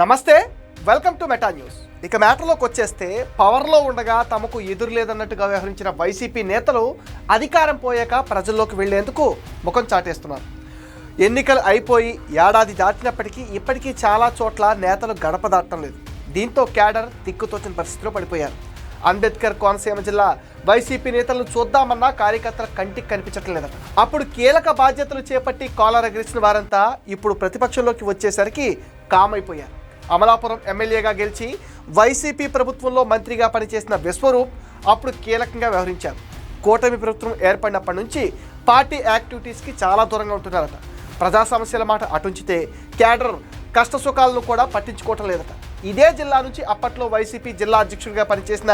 నమస్తే, welcome to meta news. ఇక మ్యాటర్లోకి వచ్చేస్తే, పవర్లో ఉండగా తమకు ఎదురు లేదన్నట్టుగా వ్యవహరించిన వైసీపీ నేతలు అధికారం పోయాక ప్రజల్లోకి వెళ్లేందుకు ముఖం చాటేస్తున్నారు. ఎన్నికలు అయిపోయి ఏడాది దాటినప్పటికీ ఇప్పటికీ చాలా చోట్ల నేతలు గడప దాటం లేదు. దీంతో క్యాడర్ దిక్కుతోచిన పరిస్థితిలో పడిపోయారు. అంబేద్కర్ కోనసీమ జిల్లా వైసీపీ నేతలను చూద్దామన్నా కార్యకర్తల కంటికి కనిపించట్లేదు లేదట. అప్పుడు కీలక బాధ్యతలు చేపట్టి కాలర్ ఎగిరిసిన వారంతా ఇప్పుడు ప్రతిపక్షంలోకి వచ్చేసరికి కామైపోయారు. అమలాపురం ఎమ్మెల్యేగా గెలిచి వైసీపీ ప్రభుత్వంలో మంత్రిగా పనిచేసిన విశ్వరూప్ అప్పుడు కీలకంగా వ్యవహరించారు. కూటమి ప్రభుత్వం ఏర్పడినప్పటి నుంచి పార్టీ యాక్టివిటీస్కి చాలా దూరంగా ఉంటున్నారట. ప్రజా సమస్యల మాట అటుంచితే క్యాడర్ కష్టసుఖాలను కూడా పట్టించుకోవటం లేదట. ఇదే జిల్లా నుంచి అప్పట్లో వైసీపీ జిల్లా అధ్యక్షుడిగా పనిచేసిన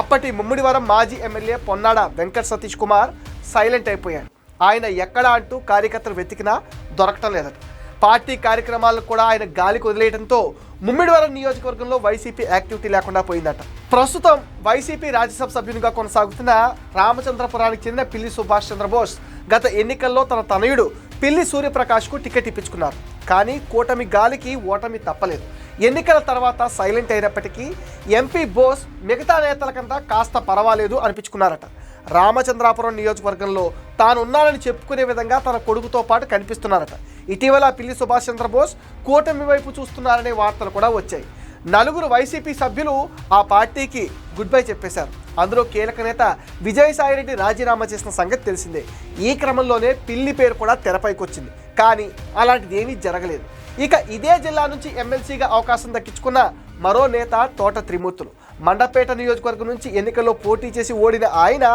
అప్పటి ముమ్మిడివరం మాజీ ఎమ్మెల్యే పొన్నాడ వెంకట సతీష్ కుమార్ సైలెంట్ అయిపోయాడు. ఆయన ఎక్కడా అంటూ కార్యకర్తలు వెతికినా దొరకటం లేదట. పార్టీ కార్యక్రమాలను కూడా ఆయన గాలికి వదిలేయడంతో ముమ్మిడివరం నియోజకవర్గంలో వైసీపీ యాక్టివిటీ లేకుండా పోయిందట. ప్రస్తుతం వైసీపీ రాజ్యసభ సభ్యునిగా కొనసాగుతున్న రామచంద్రపురానికి చెందిన పిల్లి సుభాష్ చంద్రబోస్ గత ఎన్నికల్లో తన తనయుడు పిల్లి సూర్యప్రకాష్కు టికెట్ ఇప్పించుకున్నారు. కానీ కూటమి గాలికి ఓటమి తప్పలేదు. ఎన్నికల తర్వాత సైలెంట్ అయినప్పటికీ ఎంపీ బోస్ మిగతా నేతల కంటే కాస్త పర్వాలేదు అనిపించుకున్నారట. రామచంద్రాపురం నియోజకవర్గంలో తానున్నానని చెప్పుకునే విధంగా తన కొడుకుతో పాటు కనిపిస్తున్నారట. ఇటీవల పిల్లి సుభాష్ చంద్రబోస్ కూటమి వైపు చూస్తున్నారనే వార్తలు కూడా వచ్చాయి. నలుగురు వైసీపీ సభ్యులు ఆ పార్టీకి గుడ్ బై చెప్పేశారు. అందులో కీలక నేత విజయసాయిరెడ్డి రాజీనామా చేసిన సంగతి తెలిసిందే. ఈ క్రమంలోనే పిల్లి పేరు కూడా తెరపైకి వచ్చింది. కానీ అలాంటిది ఏమీ జరగలేదు. ఇక ఇదే జిల్లా నుంచి ఎమ్మెల్సీగా అవకాశం దక్కించుకున్న మరో నేత తోట త్రిమూర్తులు మండపేట నియోజకవర్గం నుంచి ఎన్నికల్లో పోటీ చేసి ఓడిన ఆయన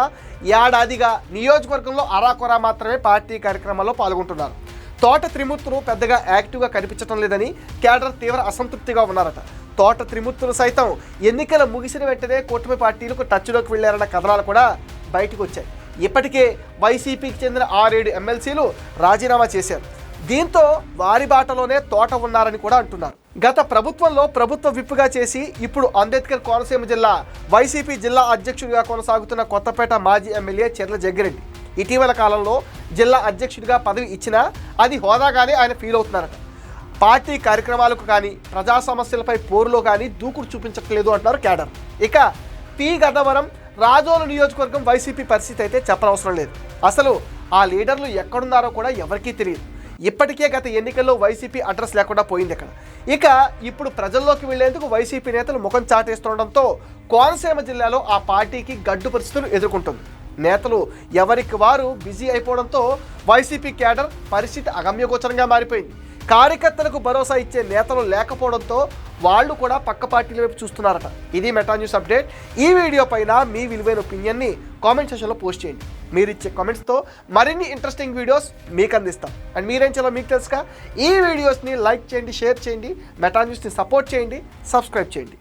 ఏడాదిగా నియోజకవర్గంలో అరాకొరా మాత్రమే పార్టీ కార్యక్రమాల్లో పాల్గొంటున్నారు. తోట త్రిమూర్తులు పెద్దగా యాక్టివ్గా కనిపించడం లేదని క్యాడర్ తీవ్ర అసంతృప్తిగా ఉన్నారట. తోట త్రిమూర్తులు సైతం ఎన్నికలు ముగిసిన వెంటనే కూటమి పార్టీలకు టచ్లోకి వెళ్లారన్న కథనాలు కూడా బయటకు వచ్చాయి. ఇప్పటికే వైసీపీకి చెందిన 6-7 ఎమ్మెల్సీలు రాజీనామా చేశారు. దీంతో వారి బాటలోనే తోట ఉన్నారని కూడా అంటున్నారు. గత ప్రభుత్వంలో ప్రభుత్వ విప్పుగా చేసి ఇప్పుడు అంబేద్కర్ కోనసీమ జిల్లా వైసీపీ జిల్లా అధ్యక్షుడిగా కొనసాగుతున్న కొత్తపేట మాజీ ఎమ్మెల్యే చెర్ల జగ్గిరెడ్డి ఇటీవల కాలంలో జిల్లా అధ్యక్షుడిగా పదవి ఇచ్చినా అది హోదాగానే ఆయన ఫీల్ అవుతున్నారట. పార్టీ కార్యక్రమాలకు కానీ ప్రజా సమస్యలపై పోరులో కానీ దూకుడు చూపించట్లేదు అంటున్నారు క్యాడర్. ఇక పి గన్నవరం రాజోలు నియోజకవర్గం వైసీపీ పరిస్థితి అయితే చెప్పనవసరం లేదు. అసలు ఆ లీడర్లు ఎక్కడున్నారో కూడా ఎవరికీ తెలియదు. ఇప్పటికే గత ఎన్నికల్లో వైసీపీ అడ్రస్ లేకుండా పోయింది అక్కడ. ఇక ఇప్పుడు ప్రజల్లోకి వెళ్లేందుకు వైసీపీ నేతలు ముఖం చాటేస్తుండడంతో కోనసీమ జిల్లాలో ఆ పార్టీకి గడ్డు పరిస్థితులు ఎదుర్కొంటుంది. నేతలు ఎవరికి వారు బిజీ అయిపోవడంతో వైసీపీ క్యాడర్ పరిస్థితి అగమ్యగోచరంగా మారిపోయింది. కార్యకర్తలకు భరోసా ఇచ్చే నేతలు లేకపోవడంతో వాళ్ళు కూడా పక్క పార్టీల వైపు చూస్తున్నారట. ఇది మెటా న్యూస్ అప్డేట్. ఈ వీడియో పైన మీ విలువైన ఒపీనియన్ని కామెంట్ సెక్షన్లో పోస్ట్ చేయండి. మీరు ఇచ్చే కామెంట్స్తో మరిన్ని ఇంట్రెస్టింగ్ వీడియోస్ మీకు అందిస్తాం. అండ్ మీరేం చేయాలో మీకు తెలుసుగా. ఈ వీడియోస్ని లైక్ చేయండి, షేర్ చేయండి, మెటా న్యూస్ని సపోర్ట్ చేయండి, సబ్స్క్రైబ్ చేయండి.